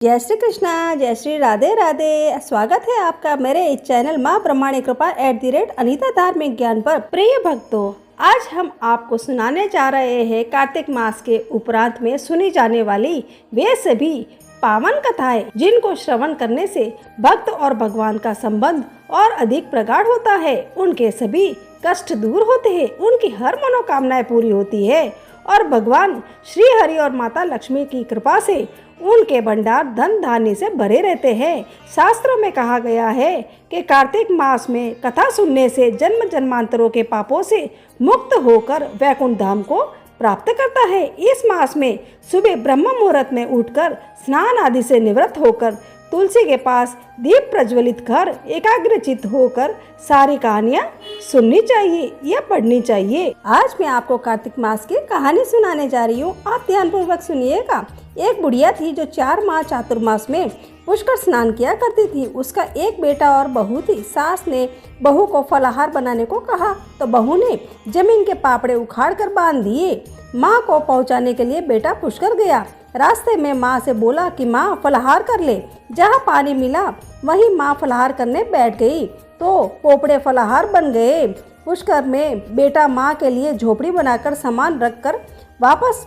जय श्री कृष्णा, जय श्री राधे राधे। स्वागत है आपका मेरे इस चैनल माँ ब्रह्मांड कृपा @अनीता धार्मिक ज्ञान पर। प्रिय भक्तों, आज हम आपको सुनाने जा रहे हैं कार्तिक मास के उपरांत में सुनी जाने वाली वे सभी पावन कथाएं जिनको श्रवण करने से भक्त और भगवान का संबंध और अधिक प्रगाढ़ होता है। उनके सभी कष्ट दूर होते हैं, उनकी हर मनोकामनाएं पूरी होती है और भगवान श्री हरि और माता लक्ष्मी की कृपा से उनके भंडार धन धान्य से भरे रहते हैं। शास्त्रों में कहा गया है कि कार्तिक मास में कथा सुनने से जन्म जन्मांतरों के पापों से मुक्त होकर वैकुंठ धाम को प्राप्त करता है। इस मास में सुबह ब्रह्म मुहूर्त में उठकर स्नान आदि से निवृत्त होकर तुलसी के पास दीप प्रज्वलित कर एकाग्रचित्त होकर सारी कहानियाँ सुननी चाहिए या पढ़नी चाहिए। आज मैं आपको कार्तिक मास की कहानी सुनाने जा रही हूँ, आप ध्यान पूर्वक सुनिएगा। एक बुढ़िया थी जो 4 माह चातुर्मास में पुष्कर स्नान किया करती थी। उसका एक बेटा और बहू थी। सास ने बहू को फलाहार बनाने को कहा तो बहू ने जमीन के पापड़े उखाड़ कर बांध दिए। माँ को पहुँचाने के लिए बेटा पुष्कर गया। रास्ते में माँ से बोला कि माँ फलाहार कर ले। जहाँ पानी मिला वहीं माँ फलाहार करने बैठ गई तो पोपड़े फलाहार बन गए। पुष्कर में बेटा माँ के लिए झोपड़ी बनाकर सामान रखकर वापस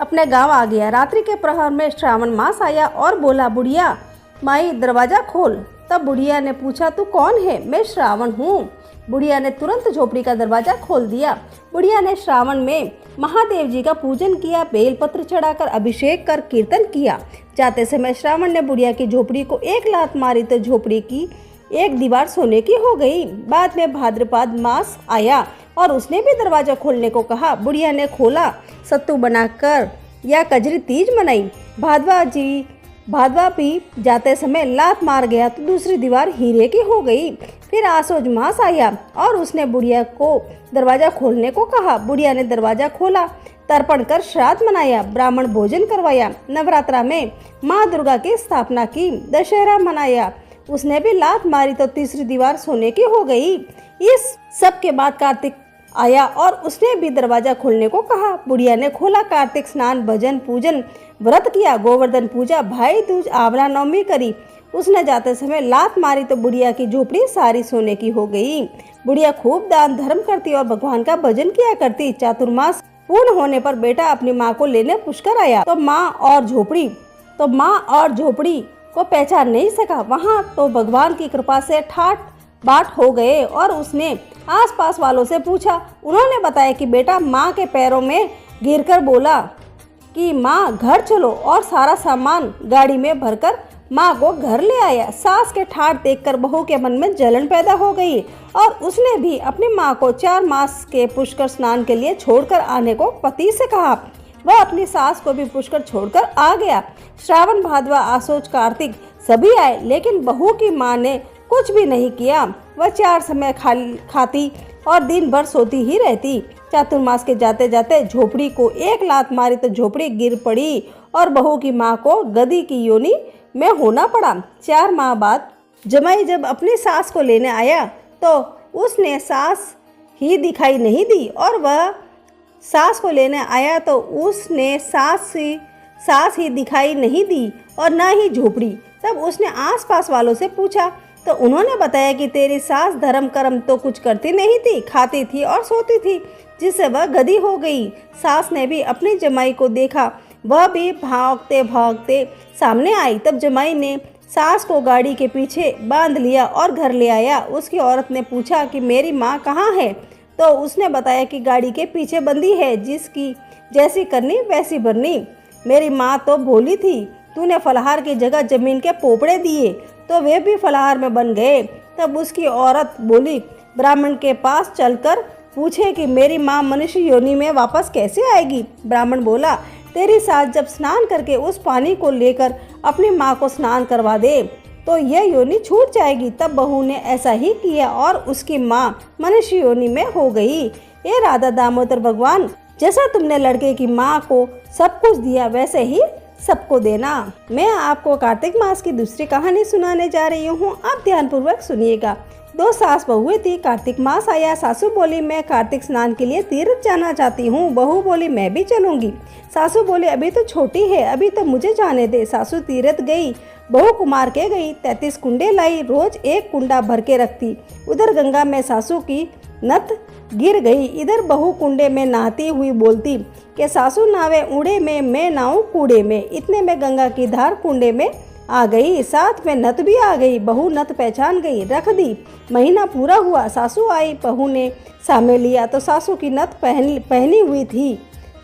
अपने गांव आ गया। रात्रि के प्रहर में श्रावण मास आया और बोला, बुढ़िया माई दरवाजा खोल। तब बुढ़िया ने पूछा, तू कौन है? मैं श्रावण हूँ। बुढ़िया ने तुरंत झोपड़ी का दरवाजा खोल दिया। बुढ़िया ने श्रावण में महादेव जी का पूजन किया, बेलपत्र चढ़ाकर अभिषेक कर कीर्तन किया। जाते समय श्रावण ने बुढ़िया की झोपड़ी को एक लात मारी तो झोपड़ी की एक दीवार सोने की हो गई। बाद में भाद्रपद मास आया और उसने भी दरवाजा खोलने को कहा। बुढ़िया ने खोला, सत्तू बनाकर या कजरी तीज मनाई। भादवा भी जाते समय लात मार गया तो दूसरी दीवार हीरे की हो गई। फिर आसोज मास आया और उसने बुढ़िया को दरवाजा खोलने को कहा। बुढ़िया ने दरवाजा खोला, तर्पण कर श्राद्ध मनाया, ब्राह्मण भोजन करवाया। नवरात्रा में माँ दुर्गा की स्थापना की, दशहरा मनाया। उसने भी लात मारी तो तीसरी दीवार सोने की हो गई। इस सब के बाद कार्तिक आया और उसने भी दरवाजा खोलने को कहा। बुढ़िया ने खोला, कार्तिक स्नान, भजन, पूजन, व्रत किया, गोवर्धन पूजा, भाई दूज, आंवला नवमी करी। उसने जाते समय लात मारी तो बुढ़िया की झोपड़ी सारी सोने की हो गई। बुढ़िया खूब दान धर्म करती और भगवान का भजन किया करती। चातुर्मास पूर्ण होने पर बेटा अपनी माँ को लेने पुष्कर आया तो माँ और झोपड़ी को पहचान नहीं सका। वहाँ तो भगवान की कृपा से ठाट बाट हो गए और उसने आसपास वालों से पूछा। उन्होंने बताया कि बेटा माँ के पैरों में गिरकर बोला कि माँ घर चलो और सारा सामान गाड़ी में भरकर माँ को घर ले आया। सास के ठाट देखकर बहू के मन में जलन पैदा हो गई और उसने भी अपनी माँ को 4 मास के पुष्कर स्नान के लिए छोड़कर आने को पति से कहा। वह अपनी सास को भी पुष्कर छोड़कर आ गया। श्रावण, भादवा, आसोज, कार्तिक सभी आए, लेकिन बहू की माँ ने कुछ भी नहीं किया। वह 4 समय खाती और दिन भर सोती ही रहती। चातुर्मास के जाते जाते झोपड़ी को एक लात मारी तो झोपड़ी गिर पड़ी और बहू की माँ को गधी की योनि में होना पड़ा। 4 माह बाद जमाई जब अपनी सास को लेने आया तो उसने सास ही दिखाई नहीं दी और वह सास को लेने आया तो उसने सास ही दिखाई नहीं दी और न ही झोपड़ी। तब उसने आसपास वालों से पूछा तो उन्होंने बताया कि तेरी सास धर्म कर्म तो कुछ करती नहीं थी, खाती थी और सोती थी, जिससे वह गधी हो गई। सास ने भी अपनी जमाई को देखा, वह भी भागते भागते सामने आई। तब जमाई ने सास को गाड़ी के पीछे बांध लिया और घर ले आया। उसकी औरत ने पूछा कि मेरी माँ कहाँ है? तो उसने बताया कि गाड़ी के पीछे बंदी है, जिसकी जैसी करनी वैसी भरनी। मेरी माँ तो भोली थी, तूने फलाहार की जगह जमीन के पोपड़े दिए तो वे भी फलाहार में बन गए। तब उसकी औरत बोली, ब्राह्मण के पास चलकर पूछे कि मेरी माँ मनुष्य योनि में वापस कैसे आएगी? ब्राह्मण बोला, तेरी सास जब स्नान करके उस पानी को लेकर अपनी माँ को स्नान करवा दे तो यह योनि छूट जाएगी। तब बहू ने ऐसा ही किया और उसकी माँ मनुष्य योनि में हो गई। ये राधा दामोदर भगवान, जैसा तुमने लड़के की माँ को सब कुछ दिया वैसे ही सबको देना। मैं आपको कार्तिक मास की दूसरी कहानी सुनाने जा रही हूँ, आप ध्यानपूर्वक सुनिएगा। दो सास बहुएं थी। कार्तिक मास आया। सासू बोली मैं कार्तिक स्नान के लिए तीर्थ जाना चाहती हूँ। बहू बोली मैं भी चलूंगी। सासू बोली अभी तो छोटी है, अभी तो मुझे जाने दे। सासू तीर्थ गई। बहू कुमार के गई। 33 कुंडे लाई, रोज एक कुंडा भर के रखती। उधर गंगा में सासू की नत गिर गई। इधर बहू कुंडे में नहाती हुई बोलती कि सासू नावे ऊड़े में, मैं नाऊं कूड़े में। इतने में गंगा की धार कुंडे में आ गई, साथ में नत भी आ गई। बहू नत पहचान गई, रख दी। महीना पूरा हुआ, सासू आई। बहू ने सामे लिया तो सासू की नत पहनी हुई थी।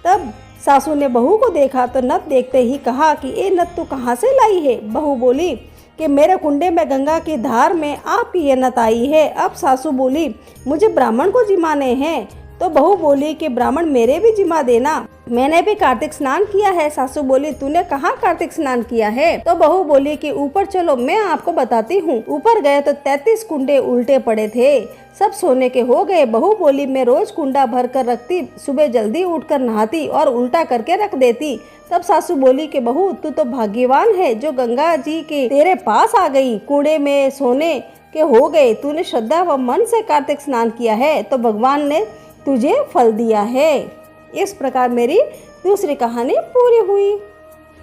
तब सासू ने बहू को देखा तो नत देखते ही कहा कि ये नत तू कहाँ से लाई है। बहू बोली कि मेरे कुंडे में गंगा की धार में आपकी ये नत आई है। अब सासू बोली मुझे ब्राह्मण को जिमाने हैं। तो बहू बोली कि ब्राह्मण मेरे भी जिमा देना, मैंने भी कार्तिक स्नान किया है। सासू बोली तूने कहाँ कार्तिक स्नान किया है। तो बहू बोली कि ऊपर चलो, मैं आपको बताती हूँ। ऊपर गए तो 33 कुंडे उल्टे पड़े थे, सब सोने के हो गए। बहू बोली मैं रोज कुंडा भर कर रखती, सुबह जल्दी उठकर नहाती और उल्टा करके रख देती। तब सासू बोली कि बहू तू तो भाग्यवान है जो गंगा जी के तेरे पास आ गई, कूड़े में सोने के हो गए। तूने श्रद्धा व मन से कार्तिक स्नान किया है तो भगवान ने तुझे फल दिया है। इस प्रकार मेरी दूसरी कहानी पूरी हुई।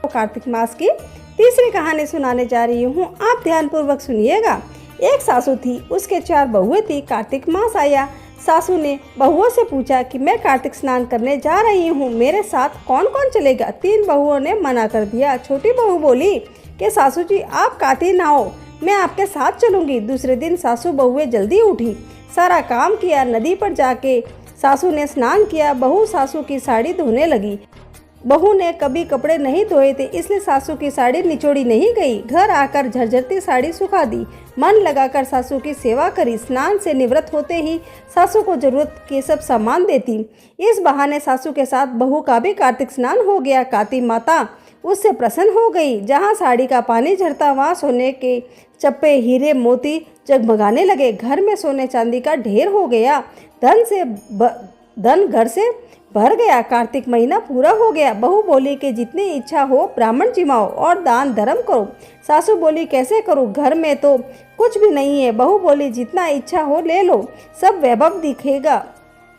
तो कार्तिक मास की तीसरी कहानी सुनाने जा रही हूँ, आप ध्यानपूर्वक सुनिएगा। एक सासू थी, उसके 4 बहुएं थी। कार्तिक मास आया। सासू ने बहुओं से पूछा कि मैं कार्तिक स्नान करने जा रही हूँ, मेरे साथ कौन कौन चलेगा। 3 बहुओं ने मना कर दिया। छोटी बहू बोली कि सासू जी आप काती नहाओ, मैं आपके साथ चलूंगी। दूसरे दिन सासू बहुएं जल्दी उठी, सारा काम किया। नदी पर जाके सासू ने स्नान किया। बहू सासू की साड़ी धोने लगी। बहू ने कभी कपड़े नहीं धोए थे, इसलिए सासू की साड़ी निचोड़ी नहीं गई। घर आकर झरझरती साड़ी सुखा दी। मन लगाकर सासू की सेवा करी। स्नान से निवृत्त होते ही सासू को जरूरत के सब सामान देती। इस बहाने सासू के साथ बहू का भी कार्तिक स्नान हो गया। काती माता उससे प्रसन्न हो गई। जहाँ साड़ी का पानी झरता वहाँ सोने के चप्पे, हीरे, मोती जगमगाने लगे। घर में सोने चांदी का ढेर हो गया। धन घर से भर गया। कार्तिक महीना पूरा हो गया। बहू बोली कि जितनी इच्छा हो ब्राह्मण जिमाओ और दान धर्म करो। सासू बोली कैसे करूं, घर में तो कुछ भी नहीं है। बहू बोली जितना इच्छा हो ले लो, सब वैभव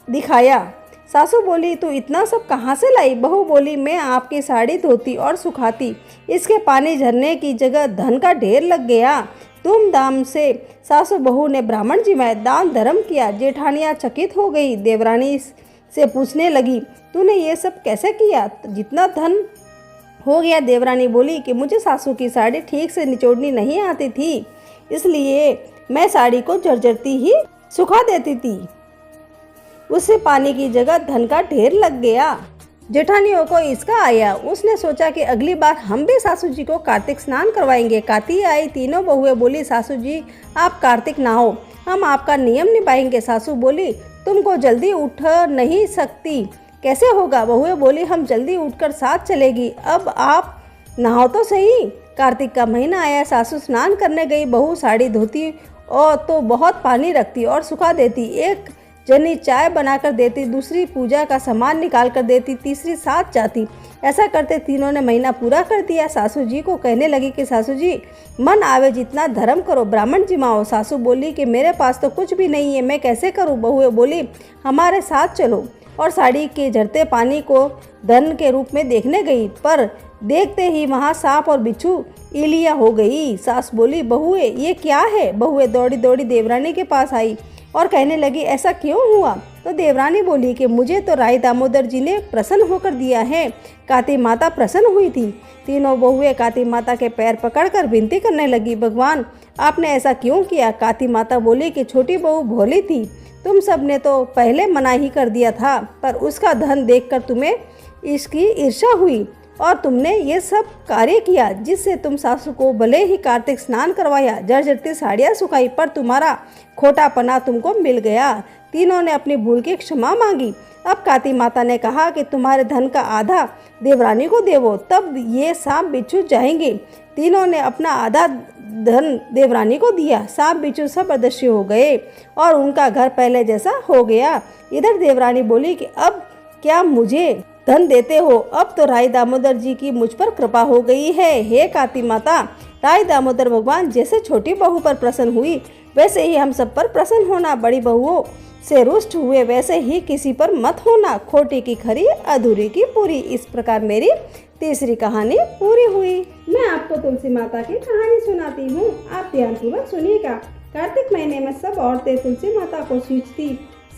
दिखाया। सासू बोली तू इतना सब कहाँ से लाई। बहू बोली मैं आपकी साड़ी धोती और सुखाती, इसके पानी झरने की जगह धन का ढेर लग गया। धूमधाम से सासू बहू ने ब्राह्मण जिमाए, दान धर्म किया। जेठानियाँ चकित हो गई। देवरानी से पूछने लगी तूने ये सब कैसे किया, जितना धन हो गया। देवरानी बोली कि मुझे सासू की साड़ी ठीक से निचोड़नी नहीं आती थी, इसलिए मैं साड़ी को झरझरती ही सुखा देती थी, उससे पानी की जगह धन का ढेर लग गया। जेठानियों को इसका आया। उसने सोचा कि अगली बार हम भी सासू जी को कार्तिक स्नान करवाएंगे। काती आई। तीनों बहुएं बोली सासू जी आप कार्तिक नहाओ, हम आपका नियम निभाएंगे। सासू बोली तुमको जल्दी उठ नहीं सकती, कैसे होगा। बहुएं बोली हम जल्दी उठकर साथ चलेगी। अब आप नहाओ तो सही। कार्तिक का महीना आया। सासू स्नान करने गई। बहू साड़ी धोती और तो बहुत पानी रखती और सुखा देती। एक जनी चाय बनाकर देती, दूसरी पूजा का सामान निकाल कर देती, तीसरी साथ जाती। ऐसा करते तीनों ने महीना पूरा कर दिया। सासू जी को कहने लगी कि सासू जी मन आवे जितना धर्म करो, ब्राह्मण जिमाओ। सासू बोली कि मेरे पास तो कुछ भी नहीं है, मैं कैसे करूं। बहुएं बोली हमारे साथ चलो और साड़ी के झरते पानी को धन के रूप में देखने गई, पर देखते ही वहाँ सांप और बिच्छू इलिया हो गई। सास बोली बहुएं ये क्या है। बहुएं दौड़ी दौड़ी देवरानी के पास आई और कहने लगी ऐसा क्यों हुआ। तो देवरानी बोली कि मुझे तो राय दामोदर जी ने प्रसन्न होकर दिया है। काती माता प्रसन्न हुई थी। तीनों बहुएं काती माता के पैर पकड़कर विनती करने लगी भगवान आपने ऐसा क्यों किया। काती माता बोली कि छोटी बहू भोली थी, तुम सब ने तो पहले मना ही कर दिया था, पर उसका धन देखकर तुम्हें इसकी ईर्ष्या हुई और तुमने ये सब कार्य किया, जिससे तुम सासू को भले ही कार्तिक स्नान करवाया, जर्जरती साड़ियाँ सुखाई, पर तुम्हारा खोटापना तुमको मिल गया। तीनों ने अपनी भूल की क्षमा मांगी। अब काती माता ने कहा कि तुम्हारे धन का आधा देवरानी को देवो, तब ये सांप बिच्छू जाएंगे। तीनों ने अपना आधा धन देवरानी को दिया। सांप बिच्छू सब अदृश्य हो गए और उनका घर पहले जैसा हो गया। इधर देवरानी बोली कि अब क्या मुझे धन देते हो। अब तो राय दामोदर जी की मुझ पर कृपा हो गई है। हे काती माता, राय दामोदर भगवान जैसे छोटी बहू पर प्रसन्न हुई वैसे ही हम सब पर प्रसन्न होना। बड़ी बहुओं से रुष्ट हुए वैसे ही किसी पर मत होना। खोटी की खरी, अधूरी की पूरी। इस प्रकार मेरी तीसरी कहानी पूरी हुई। मैं आपको तुलसी माता की कहानी सुनाती हूँ, आप ध्यानपूर्वक सुनिएगा। कार्तिक महीने में सब औरतें तुलसी माता को सींचती।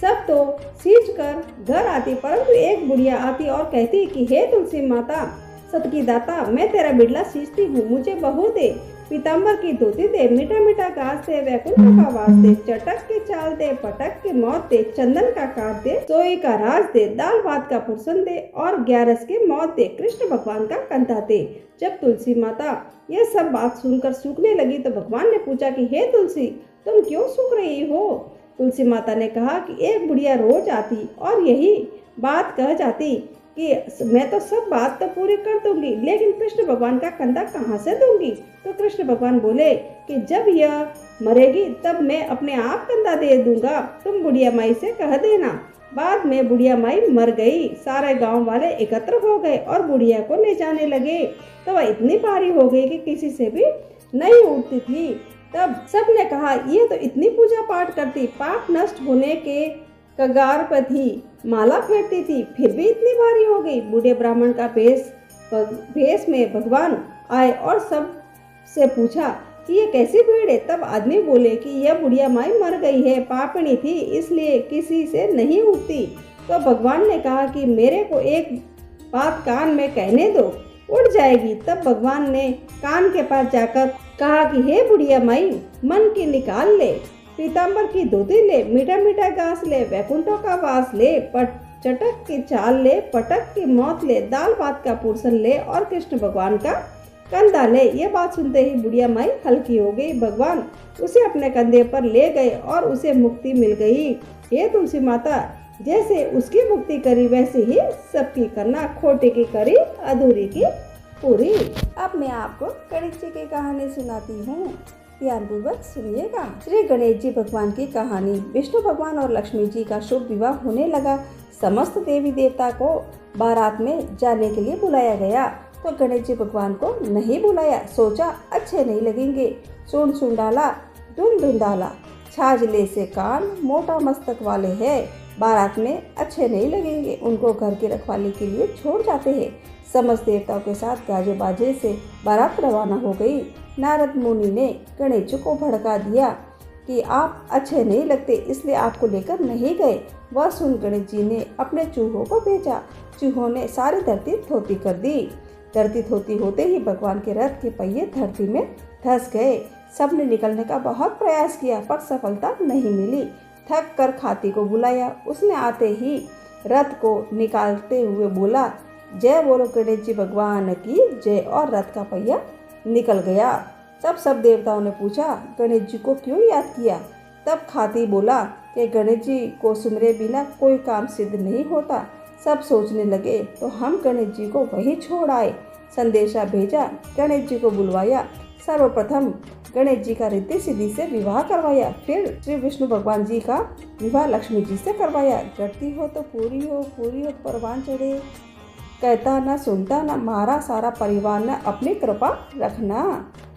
सब तो सींच कर घर आती, परंतु एक बुढ़िया आती और कहती कि हे तुलसी माता, सत की दाता, मैं तेरा बिड़ला सींचती हूँ, मुझे बहू दे। पीताम्बर की धोती दे, मीठा मीठा घास दे, वैकुंठ का वास दे, चटक के चाल दे, पटक के मौत दे, चंदन का काट दे, सोई का राज दे, दाल भात का पुरसन दे और 11 के मौत दे, कृष्ण भगवान का कंधा दे। जब तुलसी माता यह सब बात सुनकर सूखने लगी तो भगवान ने पूछा कि हे तुलसी, तुम क्यों सूख रही हो? तुलसी माता ने कहा कि एक बुढ़िया रोज आती और यही बात कह जाती कि मैं तो सब बात तो पूरी कर दूंगी, लेकिन कृष्ण भगवान का कंधा कहाँ से दूंगी? तो कृष्ण भगवान बोले कि जब यह मरेगी तब मैं अपने आप कंधा दे दूंगा, तुम बुढ़िया माई से कह देना। बाद में बुढ़िया माई मर गई। सारे गांव वाले एकत्र हो गए और बुढ़िया को ले जाने लगे। तो वह इतनी भारी हो गई कि किसी से भी नहीं उठती थी। तब सबने कहा, ये तो इतनी पूजा पाठ करती, पाप नष्ट होने के कगार पर थी, माला फेरती थी, फिर भी इतनी भारी हो गई। बूढ़े ब्राह्मण का भेष में भगवान आए और सब से पूछा कि ये कैसी भीड़ है? तब आदमी बोले कि यह बुढ़िया माई मर गई है, पापणी थी, इसलिए किसी से नहीं उठती। तो भगवान ने कहा कि मेरे को एक बात कान में कहने दो, उड़ जाएगी। तब भगवान ने कान के पास जाकर कहा कि हे बुढ़िया माई, मन की निकाल ले, पीताम्बर की धोती ले, मीठा मीठा घास ले, वैकुंठों का वास ले, चटक की चाल ले, पटक की मौत ले, दाल भात का पुरसन ले और कृष्ण भगवान का कंधा ले। ये बात सुनते ही बुढ़िया माई हल्की हो गई। भगवान उसे अपने कंधे पर ले गए और उसे मुक्ति मिल गई। हे तुलसी माता, जैसे उसकी मुक्ति करी वैसे ही सबकी करना। खोटे की करी, अधूरी की पूरी। अब मैं आपको गणेश जी की कहानी सुनाती हूँ, ध्यानपूर्वक सुनिएगा। श्री गणेश जी भगवान की कहानी। विष्णु भगवान और लक्ष्मी जी का शुभ विवाह होने लगा। समस्त देवी देवता को बारात में जाने के लिए बुलाया गया, तो गणेश जी भगवान को नहीं बुलाया। सोचा अच्छे नहीं लगेंगे। सुन डाला, धुन डाला, छाजले से कान, मोटा मस्तक वाले हैं, बारात में अच्छे नहीं लगेंगे, उनको घर की रखवाली के लिए छोड़ जाते हैं। समस्त देवताओं के साथ गाजे बाजे से बारात रवाना हो गई। नारद मुनि ने गणेश जी को भड़का दिया कि आप अच्छे नहीं लगते, इसलिए आपको लेकर नहीं गए। वह सुन गणेश जी ने अपने चूहों को भेजा। चूहों ने सारी धरती थोती कर दी। धरती थोती होते ही भगवान के रथ के पहिए धरती में धंस गए। सबने निकलने का बहुत प्रयास किया पर सफलता नहीं मिली। थक कर खाती को बुलाया। उसने आते ही रथ को निकालते हुए बोला, जय बोलो गणेश जी भगवान की जय, और रथ का पहिया निकल गया। तब सब देवताओं ने पूछा, गणेश जी को क्यों याद किया? तब खाती बोला कि गणेश जी को सुमरे बिना कोई काम सिद्ध नहीं होता। सब सोचने लगे तो हम गणेश जी को वहीं छोड़ आए। संदेशा भेजा, गणेश जी को बुलवाया। सर्वप्रथम गणेश जी का रिद्धि सिद्धि से विवाह करवाया, फिर श्री विष्णु भगवान जी का विवाह लक्ष्मी जी से करवाया। करती हो तो पूरी हो, पूरी हो परवान चढ़े, कहता न सुनता न मारा सारा परिवार, न अपनी कृपा रखना।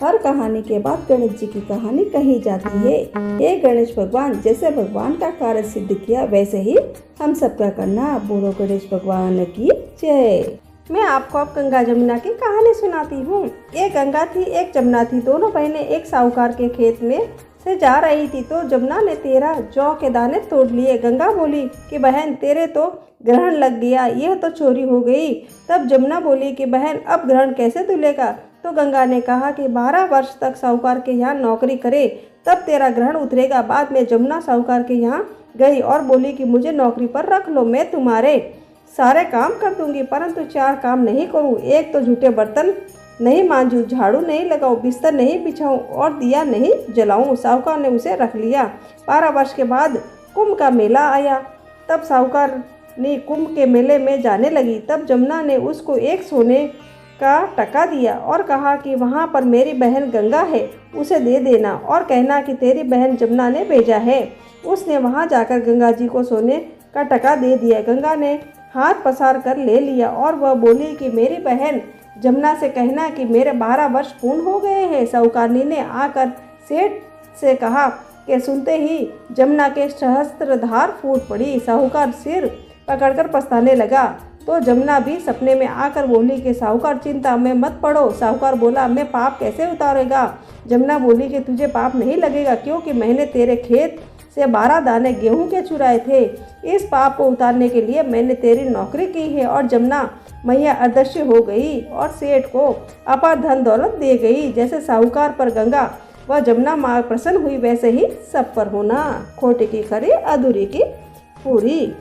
हर कहानी के बाद गणेश जी की कहानी कही जाती है। ये गणेश भगवान जैसे भगवान का कार्य सिद्ध किया वैसे ही हम सबका करना। बोलो गणेश भगवान की जय। मैं आपको अब गंगा जमुना की कहानी सुनाती हूँ। एक गंगा थी, एक जमुना थी। दोनों बहनें एक साहूकार के खेत में से जा रही थी, तो जमुना ने 13 जौ के दाने तोड़ लिए। गंगा बोली कि बहन, तेरे तो ग्रहण लग गया, यह तो चोरी हो गई। तब जमुना बोली कि बहन, अब ग्रहण कैसे तुलेगा? तो गंगा ने कहा कि 12 वर्ष तक साहूकार के यहाँ नौकरी करे, तब तेरा ग्रहण उतरेगा। बाद में जमुना साहूकार के यहाँ गई और बोली कि मुझे नौकरी पर रख लो, मैं तुम्हारे सारे काम कर दूंगी, परंतु 4 काम नहीं करूँ। एक तो झूठे बर्तन नहीं मांजूं, झाड़ू नहीं लगाऊं, बिस्तर नहीं बिछाऊं और दिया नहीं जलाऊं। साहूकार ने उसे रख लिया। 12 वर्ष के बाद कुंभ का मेला आया। तब साहूकार ने कुंभ के मेले में जाने लगी। तब जमुना ने उसको एक सोने का टका दिया और कहा कि वहाँ पर मेरी बहन गंगा है, उसे दे देना और कहना कि तेरी बहन जमुना ने भेजा है। उसने वहाँ जाकर गंगा जी को सोने का टका दे दिया। गंगा ने हाथ पसार कर ले लिया और वह बोली कि मेरी बहन जमुना से कहना कि मेरे 12 वर्ष पूर्ण हो गए हैं। साहूकारनी ने आकर सेठ से कहा कि सुनते ही जमुना के सहस्त्रधार फूट पड़ी। साहूकार सिर पकड़कर पछताने लगा तो जमुना भी सपने में आकर बोली कि साहूकार चिंता में मत पड़ो। साहूकार बोला मैं पाप कैसे उतारेगा। जमुना बोली कि तुझे पाप नहीं लगेगा क्योंकि मैंने तेरे खेत से 12 दाने गेहूं के चुराए थे। इस पाप को उतारने के लिए मैंने तेरी नौकरी की है। और जमुना मैया अदृश्य हो गई और सेठ को अपार धन दौलत दे गई। जैसे साहूकार पर गंगा व जमुना माँ प्रसन्न हुई वैसे ही सब पर होना। खोटे की खरी अधूरी की पूरी।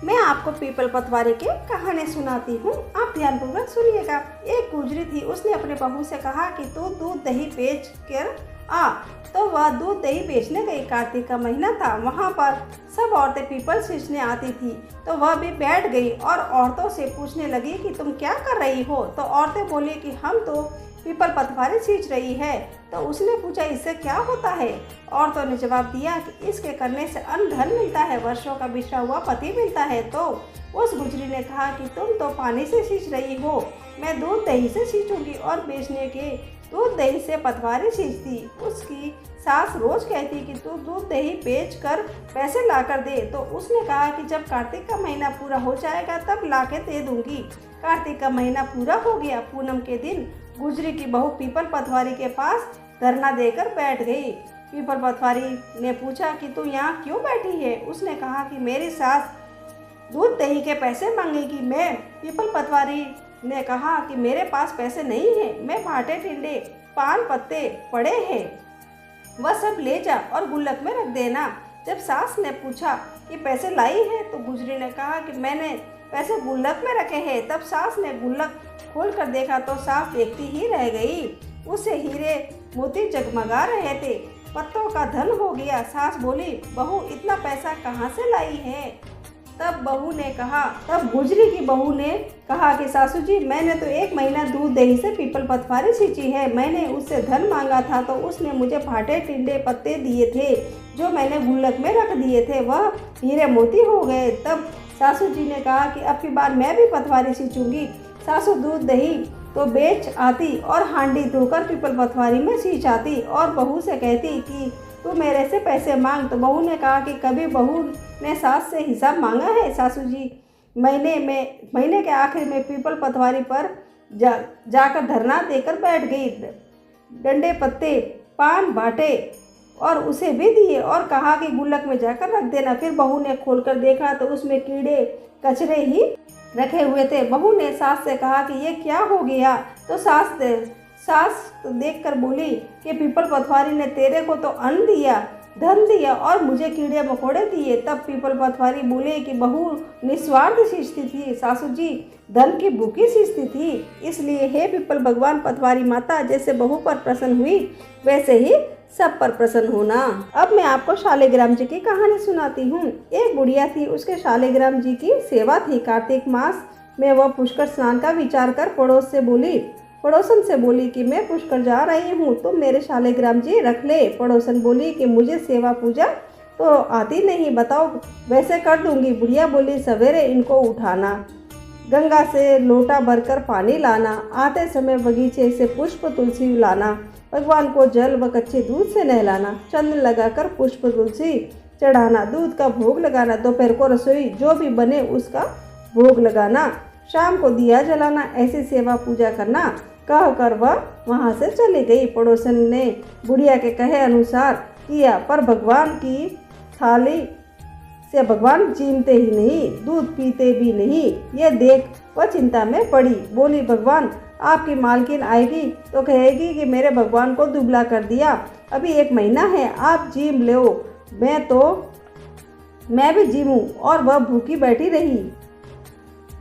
मैं आपको पीपल पतवारी की कहानी सुनाती हूँ, आप ध्यानपूर्वक सुनिएगा। एक गुजरी थी, उसने अपने बहू से कहा कि तू दूध दही बेच कर आ। तो वह दूध दही बेचने गई। कार्तिक का महीना था, वहाँ पर सब औरतें पीपल सींचने आती थी। तो वह भी बैठ गई और औरतों से पूछने लगी कि तुम क्या कर रही हो। तो औरतें बोली कि हम तो पीपल पतवारी सींच रही है। तो उसने पूछा इससे क्या होता है। औरतों ने जवाब दिया कि इसके करने से अन्न धन मिलता है, वर्षों का बिछड़ा हुआ पति मिलता है। तो उस गुजरी ने कहा कि तुम तो पानी से सींच रही हो, मैं दूध दही से सींचूंगी। और बेचने के दूध दही से पतवारी सींचती। उसकी सास रोज कहती कि तू दूध दही बेच कर पैसे ला कर दे। तो उसने कहा कि जब कार्तिक का महीना पूरा हो जाएगा तब ला के दे दूंगी। कार्तिक का महीना पूरा हो गया। पूनम के दिन गुजरी की बहू पीपल पतवारी के पास धरना देकर बैठ गई। पीपल पतवारी ने पूछा कि तू यहाँ क्यों बैठी है। उसने कहा कि मेरी सास दूध दही के पैसे मांगेगी। मैं पीपल पतवारी ने कहा कि मेरे पास पैसे नहीं है, मैं भाटे टिंडे पान पत्ते पड़े हैं, वह सब ले जा और गुल्लक में रख देना। जब सास ने पूछा कि पैसे लाई है तो गुजरी ने कहा कि मैंने पैसे गुल्लक में रखे हैं। तब सास ने गुल्लक खोल कर देखा तो सास देखती ही रह गई। उसे हीरे मोती जगमगा रहे थे, पत्तों का धन हो गया। सास बोली बहू इतना पैसा कहाँ से लाई है। तब गुजरी की बहू ने कहा कि सासू जी मैंने तो 1 महीना दूध दही से पीपल पतवारी सींची है। मैंने उससे धन मांगा था तो उसने मुझे फाटे टिंडे पत्ते दिए थे जो मैंने गुल्लक में रख दिए थे, वह हीरे मोती हो गए। तब सासू जी ने कहा कि अब की बार मैं भी पतवारी सींचूंगी। सासू दूध दही तो बेच आती और हांडी धोकर पीपल पतवारी में सींच आती और बहू से कहती कि तू मेरे से पैसे मांग। तो बहू ने कहा कि कभी बहू ने सास से हिसाब मांगा है सासू जी। महीने के आखिर में पीपल पतवारी पर जाकर धरना देकर बैठ गई। डंडे पत्ते पान बांटे और उसे भी दिए और कहा कि गुल्लक में जाकर रख देना। फिर बहू ने खोलकर देखा तो उसमें कीड़े कचरे ही रखे हुए थे। बहू ने सास से कहा कि ये क्या हो गया। तो सास देखकर बोली कि पीपल पतवारी ने तेरे को तो अन्न दिया, धन दिया और मुझे कीड़े मकोड़े दिए। तब पीपल पतवारी बोले कि बहू निस्वार्थ सींचती थी, सासू जी धन की भूखी सींचती थी, इसलिए हे पीपल भगवान पतवारी माता जैसे बहू पर प्रसन्न हुई वैसे ही सब पर प्रसन्न होना। अब मैं आपको शालिग्राम जी की कहानी सुनाती हूँ। एक बुढ़िया थी, उसके शालिग्राम जी की सेवा थी। कार्तिक मास में वह पुष्कर स्नान का विचार कर पड़ोसन से बोली कि मैं पुष्कर जा रही हूँ, तुम मेरे शालिग्राम जी रख ले। पड़ोसन बोली कि मुझे सेवा पूजा तो आती नहीं, बताओ वैसे कर दूंगी। बुढ़िया बोली सवेरे इनको उठाना, गंगा से लोटा भरकर पानी लाना, आते समय बगीचे से पुष्प तुलसी लाना, भगवान को जल व कच्चे दूध से नहलाना, चंदन लगाकर पुष्प तुलसी चढ़ाना, दूध का भोग लगाना, दोपहर को रसोई जो भी बने उसका भोग लगाना, शाम को दिया जलाना, ऐसी सेवा पूजा करना कह कर वह वहाँ से चली गई। पड़ोसन ने बुढ़िया के कहे अनुसार किया, पर भगवान की थाली से भगवान जीमते ही नहीं, दूध पीते भी नहीं। ये देख वह चिंता में पड़ी, बोली भगवान आपकी मालकिन आएगी तो कहेगी कि मेरे भगवान को दुबला कर दिया, अभी 1 महीना है आप जीम लो, मैं भी जीमूं। और वह भूखी बैठी रही।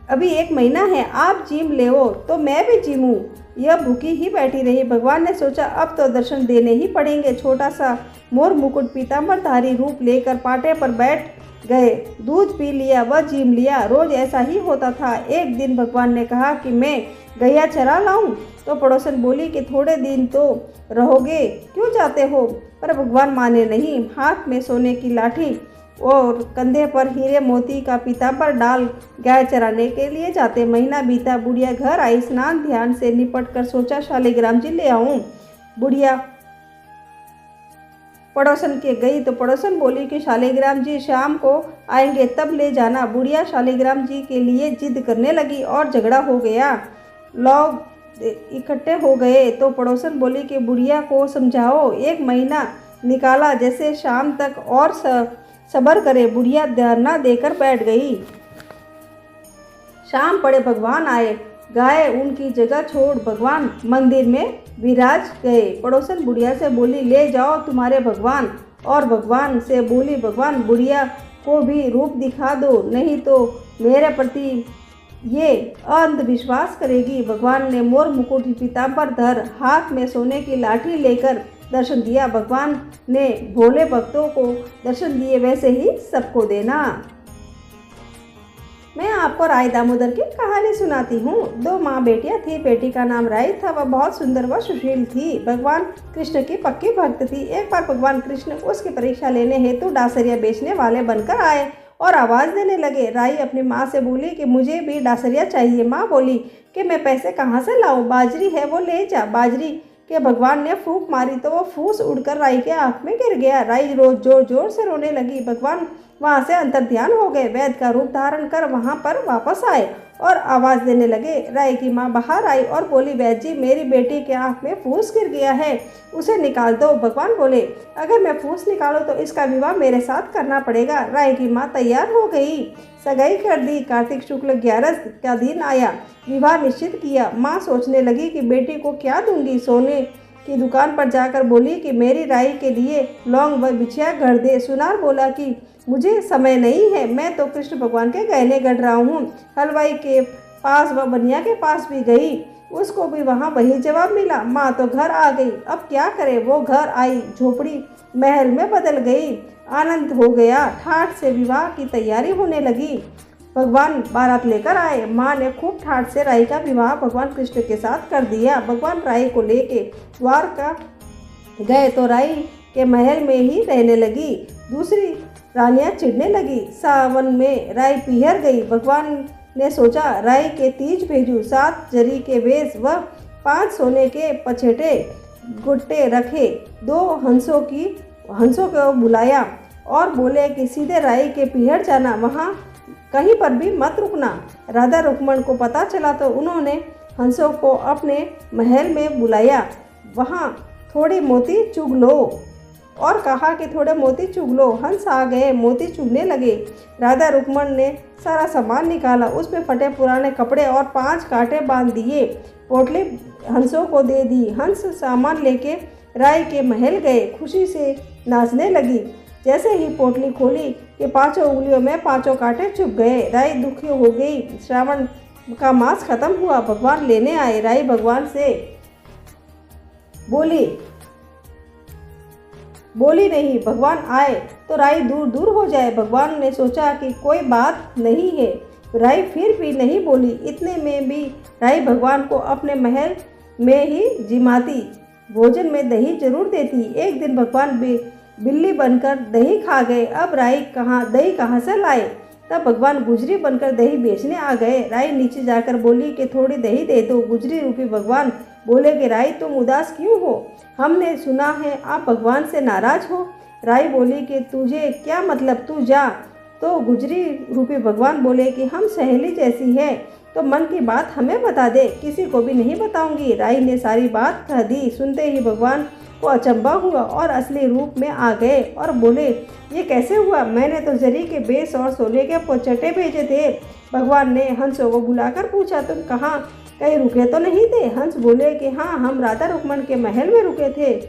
अभी 1 महीना है आप जीम ले तो मैं भी जीमूं, यह भूखी ही बैठी रही। भगवान ने सोचा अब तो दर्शन देने ही पड़ेंगे। छोटा सा मोर मुकुट पीताम्बरधारी रूप लेकर पाटे पर बैठ गए, दूध पी लिया व जीम लिया। रोज ऐसा ही होता था। एक दिन भगवान ने कहा कि मैं गैया चरा लाऊं। तो पड़ोसन बोली कि थोड़े दिन तो रहोगे, क्यों जाते हो। पर भगवान माने नहीं। हाथ में सोने की लाठी और कंधे पर हीरे मोती का पीताम्बर डाल गाय चराने के लिए जाते। महीना बीता, बुढ़िया घर आई, स्नान ध्यान से निपट कर सोचा शालिग्राम जी ले आऊं। बुढ़िया पड़ोसन के गई तो पड़ोसन बोली कि शालिग्राम जी शाम को आएंगे, तब ले जाना। बुढ़िया शालिग्राम जी के लिए जिद करने लगी और झगड़ा हो गया। लोग इकट्ठे हो गए तो पड़ोसन बोली कि बुढ़िया को समझाओ, 1 महीना निकाला जैसे शाम तक और सब्र करे। बुढ़िया धरना देकर बैठ गई। शाम पड़े भगवान आए, गाय उनकी जगह छोड़ भगवान मंदिर में विराज गए। पड़ोसन बुढ़िया से बोली, ले जाओ तुम्हारे भगवान। और भगवान से बोली, भगवान बुढ़िया को भी रूप दिखा दो, नहीं तो मेरे प्रति ये अंधविश्वास करेगी। भगवान ने मोर मुकुट पीताम्बर धर, हाथ में सोने की लाठी लेकर दर्शन दिया। भगवान ने भोले भक्तों को दर्शन दिए, वैसे ही सबको देना। मैं आपको राय दामोदर की कहानी सुनाती हूँ। 2 माँ बेटियाँ थी। बेटी का नाम राय था। वह बहुत सुंदर व सुशील थी। भगवान कृष्ण की पक्की भक्त थी। एक बार भगवान कृष्ण उसकी परीक्षा लेने हेतु डासरिया बेचने वाले बनकर आए और आवाज़ देने लगे। राई अपनी माँ से बोली कि मुझे भी डासरिया चाहिए। माँ बोली कि मैं पैसे कहाँ से लाऊं, बाजरी है वो ले जा। बाजरी के भगवान ने फूंक मारी तो वो फूस उड़कर राई के आँख में गिर गया। राई रोज जोर जोर से रोने लगी। भगवान वहाँ से अंतर्ध्यान हो गए। वैद्य का रूप धारण कर वहाँ पर वापस आए और आवाज़ देने लगे। राय की माँ बाहर आई और बोली, वैद्य जी मेरी बेटी के आँख में फूस गिर गया है, उसे निकाल दो। भगवान बोले, अगर मैं फूस निकालूं तो इसका विवाह मेरे साथ करना पड़ेगा। राय की माँ तैयार हो गई, सगाई कर दी। कार्तिक शुक्ल 11 का दिन आया, विवाह निश्चित किया। माँ सोचने लगी कि बेटी को क्या दूंगी। सोने की दुकान पर जाकर बोली कि मेरी राई के लिए लौंग व बिछिया गढ़ दे। सुनार बोला कि मुझे समय नहीं है, मैं तो कृष्ण भगवान के गहने गढ़ रहा हूँ। हलवाई के पास व बनिया के पास भी गई, उसको भी वहाँ वही जवाब मिला। माँ तो घर आ गई, अब क्या करे। वो घर आई, झोपड़ी महल में बदल गई। आनंद हो गया, ठाठ से विवाह की तैयारी होने लगी। भगवान बारात लेकर आए। माँ ने खूब ठाठ से राई का विवाह भगवान कृष्ण के साथ कर दिया। भगवान राई को लेके द्वार का गए तो राई के महल में ही रहने लगी। दूसरी रानियां चिढ़ने लगी। सावन में राई पिहर गई। भगवान ने सोचा राई के तीज भेजू। 7 जरी के वेश व 5 सोने के पछेटे गुट्टे रखे। 2 हंसों को बुलाया और बोले कि सीधे राई के पिहर जाना, वहाँ कहीं पर भी मत रुकना। राधा रुक्मण को पता चला तो उन्होंने हंसों को अपने महल में बुलाया। वहाँ थोड़ी मोती चुग लो और कहा कि थोड़े मोती चुग लो। हंस आ गए, मोती चुगने लगे। राधा रुक्मण ने सारा सामान निकाला, उसमें फटे पुराने कपड़े और 5 कांटे बांध दिए। पोटली हंसों को दे दी। हंस सामान लेके राय के महल गए, खुशी से नाचने लगी। जैसे ही पोटली खोली कि 5 उंगलियों में 5 कांटे चुभ गए। राय दुखी हो गई। श्रावण का मास खत्म हुआ, भगवान लेने आए। राय भगवान से बोली नहीं, भगवान आए तो राई दूर दूर हो जाए। भगवान ने सोचा कि कोई बात नहीं है, राई फिर भी नहीं बोली। इतने में भी राई भगवान को अपने महल में ही जिमाती, भोजन में दही जरूर देती। एक दिन भगवान बिल्ली बनकर दही खा गए। अब दही कहाँ से लाए। तब भगवान गुजरी बनकर दही बेचने आ गए। राई नीचे जाकर बोली कि थोड़ी दही दे दो। गुजरी रूपी भगवान बोले कि राई तुम उदास क्यों हो, हमने सुना है आप भगवान से नाराज हो। राई बोली कि तुझे क्या मतलब, तू जा। तो गुजरी रूपी भगवान बोले कि हम सहेली जैसी है तो मन की बात हमें बता दे, किसी को भी नहीं बताऊंगी। राई ने सारी बात कह दी। सुनते ही भगवान को अचंभा हुआ और असली रूप में आ गए और बोले, ये कैसे हुआ, मैंने तो जरी के बेस और सोने के पचटे भेजे थे। भगवान ने हंसों को बुलाकर पूछा, तुम कहाँ कहीं रुके तो नहीं थे। हंस बोले कि हाँ, हम राधा रुक्मण के महल में रुके थे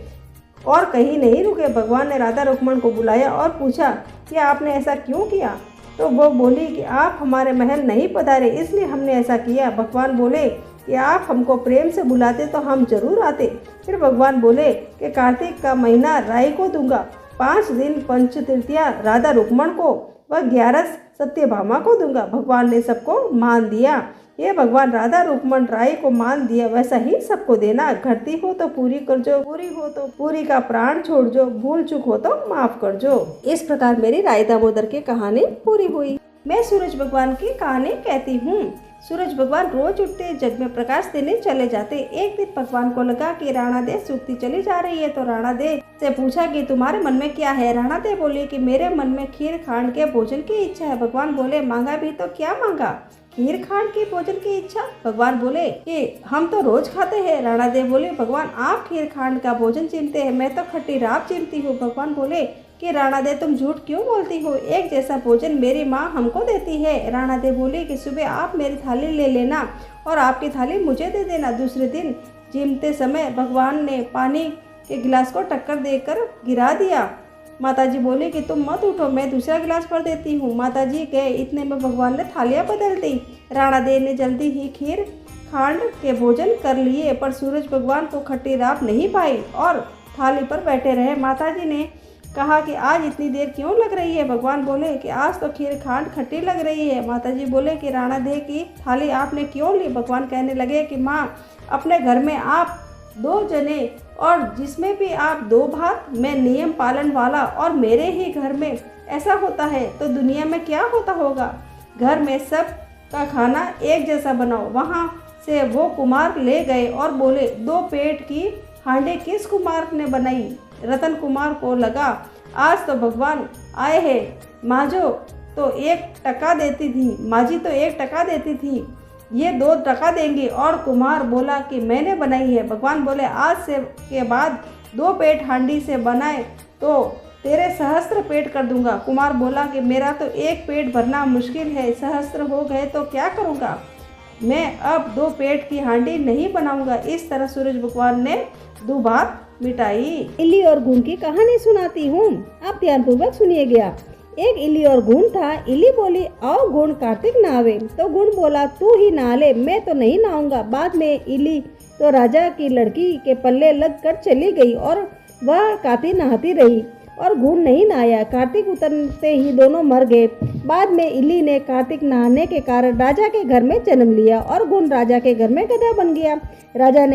और कहीं नहीं रुके। भगवान ने राधा रुक्मण को बुलाया और पूछा कि आपने ऐसा क्यों किया। तो वो बोली कि आप हमारे महल नहीं पधारे, इसलिए हमने ऐसा किया। भगवान बोले कि आप हमको प्रेम से बुलाते तो हम जरूर आते। फिर भगवान बोले कि कार्तिक का महीना राई को दूंगा, 5 दिन पंच तृतीया राधा रुक्मण को व 11 सत्यभामा को दूंगा। भगवान ने सबको मान दिया। ये भगवान राधा रुक्मण राय को मान दिया वैसा ही सबको देना। घटती हो तो पूरी कर जो, पूरी हो तो पूरी का प्राण छोड़ जो, भूल चूक हो तो माफ कर जो। इस प्रकार मेरी राय दामोदर की कहानी पूरी हुई। मैं सूरज भगवान की कहानी कहती हूँ। सूरज भगवान रोज उठते, जग में प्रकाश देने चले जाते। एक दिन भगवान को लगा कि राणा दे सूखती चली जा रही है, तो राणा दे से पूछा कि तुम्हारे मन में क्या है। राणा दे बोली कि मेरे मन में खीर खांड के भोजन की इच्छा है। भगवान बोले मांगा भी तो क्या मांगा, खीर खांड की भोजन की इच्छा। भगवान बोले कि हम तो रोज खाते हैं। राणा दे बोले भगवान आप खीर खांड का भोजन चीमते हैं, मैं तो खट्टी राब चीमती हूँ। भगवान बोले कि राणा दे तुम झूठ क्यों बोलती हो, एक जैसा भोजन मेरी माँ हमको देती है। राणा दे बोले कि सुबह आप मेरी थाली ले लेना और आपकी थाली मुझे दे देना। दूसरे दिन चीमते समय भगवान ने पानी के गिलास को टक्कर देकर गिरा दिया। माताजी बोली कि तुम मत उठो, मैं दूसरा गिलास भर देती हूँ। माताजी गए, इतने में भगवान ने थालियाँ बदल दी। राणा दे ने जल्दी ही खीर खांड के भोजन कर लिए, पर सूरज भगवान को खट्टी राब नहीं पाई और थाली पर बैठे रहे। माताजी ने कहा कि आज इतनी देर क्यों लग रही है। भगवान बोले कि आज तो खीर खांड खट्टी लग रही है। माताजी बोले कि राणा दे की थाली आपने क्यों ली। भगवान कहने लगे कि माँ, अपने घर में आप 2 जने और जिसमें भी आप 2 भात, मैं नियम पालन वाला और मेरे ही घर में ऐसा होता है तो दुनिया में क्या होता होगा। घर में सब का खाना एक जैसा बनाओ। वहाँ से वो कुमार ले गए और बोले 2 पेट की हांडी किस कुमार ने बनाई। रतन कुमार को लगा आज तो भगवान आए हैं। माँझो तो 1 टका देती थी, माँझी तो 1 टका देती थी, ये 2 टका देंगे। और कुमार बोला कि मैंने बनाई है। भगवान बोले आज से के बाद 2 पेट हांडी से बनाए तो तेरे सहस्त्र पेट कर दूंगा। कुमार बोला कि मेरा तो 1 पेट भरना मुश्किल है, सहस्त्र हो गए तो क्या करूँगा, मैं अब 2 पेट की हांडी नहीं बनाऊंगा। इस तरह सूरज भगवान ने 2 बात मिटाई। इल्ली और घून की कहानी सुनाती हूँ, आप ध्यानपूर्वक सुनिएगा। एक इल्ली और घून था। इल्ली बोली आओ घून कार्तिक नहावे, तो घून बोला तू ही नहा ले, मैं तो नहीं नहाऊंगा। बाद में इल्ली तो राजा की लड़की के पल्ले लग कर चली गई और वह कार्तिक नहाती रही और घून नहीं नहाया। कार्तिक उतरते ही दोनों मर गए। बाद में इल्ली ने कार्तिक नहाने के कारण राजा के घर में जन्म लिया और घून राजा के घर में गधा बन गया। राजा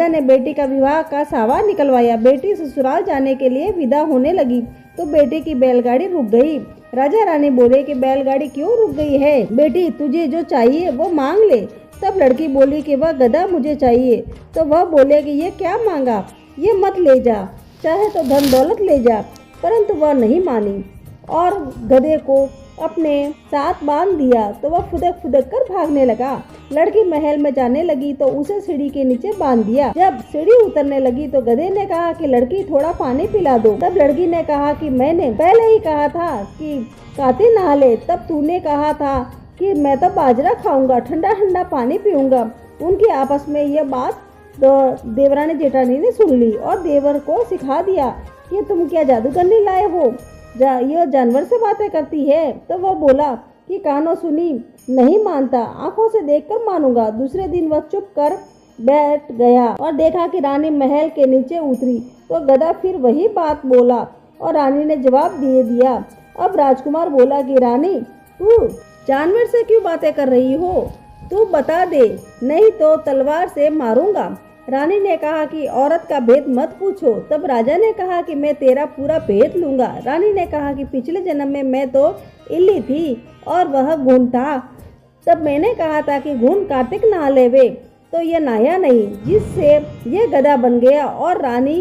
ने बेटी का विवाह का सावा निकलवाया। बेटी ससुराल जाने के लिए विदा होने लगी तो बेटी की बैलगाड़ी रुक गई। राजा रानी बोले कि बैलगाड़ी क्यों रुक गई है, बेटी तुझे जो चाहिए वो मांग ले। तब लड़की बोली कि वह गधा मुझे चाहिए। तो वह बोले कि ये क्या मांगा, ये मत ले जा, चाहे तो धन दौलत ले जा। परंतु वह नहीं मानी और गधे को अपने साथ बांध दिया तो वह फुदक फुदक कर भागने लगा। लड़की महल में जाने लगी तो उसे सीढ़ी के नीचे बांध दिया। जब सीढ़ी उतरने लगी तो गधे ने कहा कि लड़की थोड़ा पानी पिला दो। तब लड़की ने कहा कि मैंने पहले ही कहा था कि कार्तिक नहा ले, तब तूने कहा था कि मैं तो बाजरा खाऊंगा, ठंडा ठंडा पानी पीऊंगा। उनकी आपस में यह बात देवरानी जेठानी ने सुन ली और देवर को सिखा दिया कि तुम क्या जादू करने लाए हो, यह जानवर से बातें करती है। तो वह बोला कि कानों सुनी नहीं मानता, आंखों से देखकर मानूंगा। दूसरे दिन वह चुप कर बैठ गया और देखा कि रानी महल के नीचे उतरी तो गधा फिर वही बात बोला और रानी ने जवाब दे दिया। अब राजकुमार बोला कि रानी तू जानवर से क्यों बातें कर रही हो, तू बता दे नहीं तो तलवार से मारूंगा। रानी ने कहा कि औरत का भेद मत पूछो। तब राजा ने कहा कि मैं तेरा पूरा भेद लूंगा। रानी ने कहा कि पिछले जन्म में मैं तो इल्ली थी और वह घून था। तब मैंने कहा था कि घून कार्तिक नहा लेवे, तो ये नहाया नहीं, जिससे ये गधा बन गया और रानी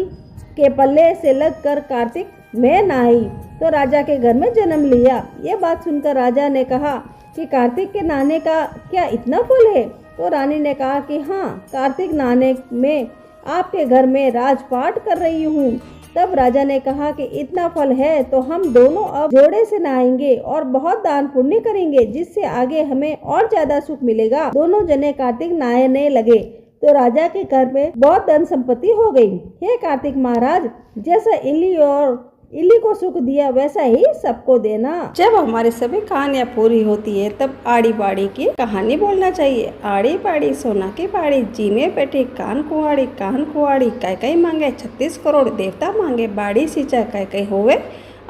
के पल्ले से लगकर कार्तिक मैं नहाई तो राजा के घर में जन्म लिया। ये बात सुनकर राजा ने कहा कि कार्तिक के नहाने का क्या इतना फल है। तो रानी ने कहा कि हाँ, कार्तिक नहाने में आपके घर में राजपाट कर रही हूँ। तब राजा ने कहा कि इतना फल है तो हम दोनों अब जोड़े से नहाएंगे और बहुत दान पुण्य करेंगे, जिससे आगे हमें और ज्यादा सुख मिलेगा। दोनों जने कार्तिक नहाने लगे तो राजा के घर में बहुत धन संपत्ति हो गई। हे कार्तिक महाराज, जैसा इल्ली को सुख दिया वैसा ही सबको देना। जब हमारी सभी कहानियाँ पूरी होती है तब आड़ी बाड़ी की कहानी बोलना चाहिए। आड़ी बाड़ी सोना की बाड़ी, जीने बैठी कान कुआड़ी, कै मांगे 36 करोड़, देवता मांगे बाड़ी सींचा, कै होवे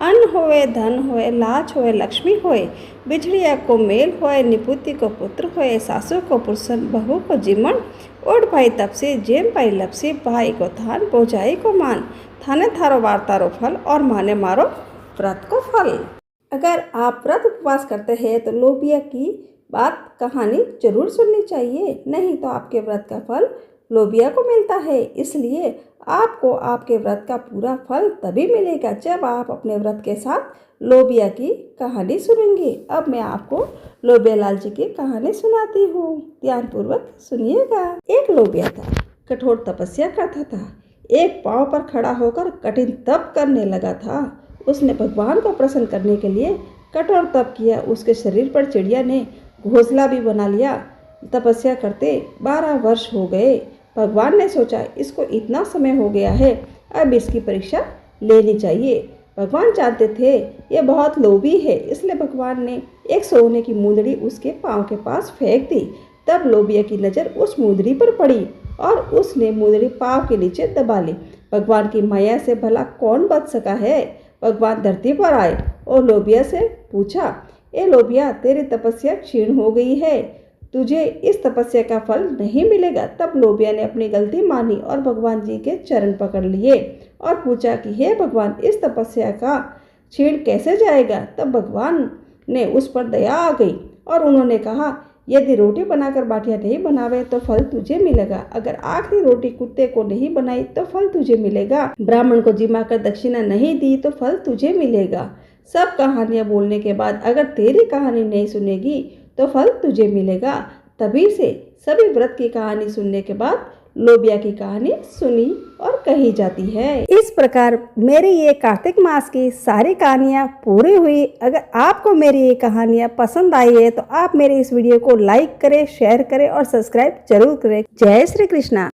अन्न होए धन होए लाज होए लक्ष्मी होए, बिछड़िया को मेल होए निपुति को पुत्र होए, सासू को पुरुषन बहू को जिमन, ओढ़ पाई तपसी जेम पाई लपसी, भाई को थान पहुँचाई को मान, थाने थारो वार तारो फल और माने मारो व्रत को फल। अगर आप व्रत उपवास करते हैं तो लोबिया की बात कहानी जरूर सुननी चाहिए, नहीं तो आपके व्रत का फल लोबिया को मिलता है। इसलिए आपको आपके व्रत का पूरा फल तभी मिलेगा जब आप अपने व्रत के साथ लोबिया की कहानी सुनेंगे। अब मैं आपको लोबिया लाल जी की कहानी सुनाती हूँ, ध्यानपूर्वक सुनिएगा। एक लोबिया था, कठोर तपस्या करता था। एक पांव पर खड़ा होकर कठिन तप करने लगा था। उसने भगवान को प्रसन्न करने के लिए कठोर तप किया। उसके शरीर पर चिड़िया ने घोंसला भी बना लिया। तपस्या करते 12 वर्ष हो गए। भगवान ने सोचा इसको इतना समय हो गया है, अब इसकी परीक्षा लेनी चाहिए। भगवान जानते थे ये बहुत लोभी है, इसलिए भगवान ने एक सोने की मुंदड़ी उसके पांव के पास फेंक दी। तब लोबिया की नज़र उस मुंदड़ी पर पड़ी और उसने मुंदड़ी पांव के नीचे दबा ली। भगवान की माया से भला कौन बच सका है। भगवान धरती पर आए और लोबिया से पूछा, ए लोबिया, तेरी तपस्या क्षीण हो गई है, तुझे इस तपस्या का फल नहीं मिलेगा। तब लोबिया ने अपनी गलती मानी और भगवान जी के चरण पकड़ लिए और पूछा कि हे भगवान, इस तपस्या का क्षीण कैसे जाएगा। तब भगवान ने उस पर दया आ गई और उन्होंने कहा, यदि रोटी बनाकर बाटियाँ नहीं बनावे तो फल तुझे मिलेगा। अगर आखिरी रोटी कुत्ते को नहीं बनाई तो फल तुझे मिलेगा। ब्राह्मण को जिमा कर दक्षिणा नहीं दी तो फल तुझे मिलेगा। सब कहानियाँ बोलने के बाद अगर तेरी कहानी नहीं सुनेगी तो फल तुझे मिलेगा। तभी से सभी व्रत की कहानी सुनने के बाद लोबिया की कहानी सुनी और कही जाती है। इस प्रकार मेरी ये कार्तिक मास की सारी कहानियाँ पूरी हुई। अगर आपको मेरी ये कहानियाँ पसंद आई है तो आप मेरे इस वीडियो को लाइक करें, शेयर करें और सब्सक्राइब जरूर करें। जय श्री कृष्णा।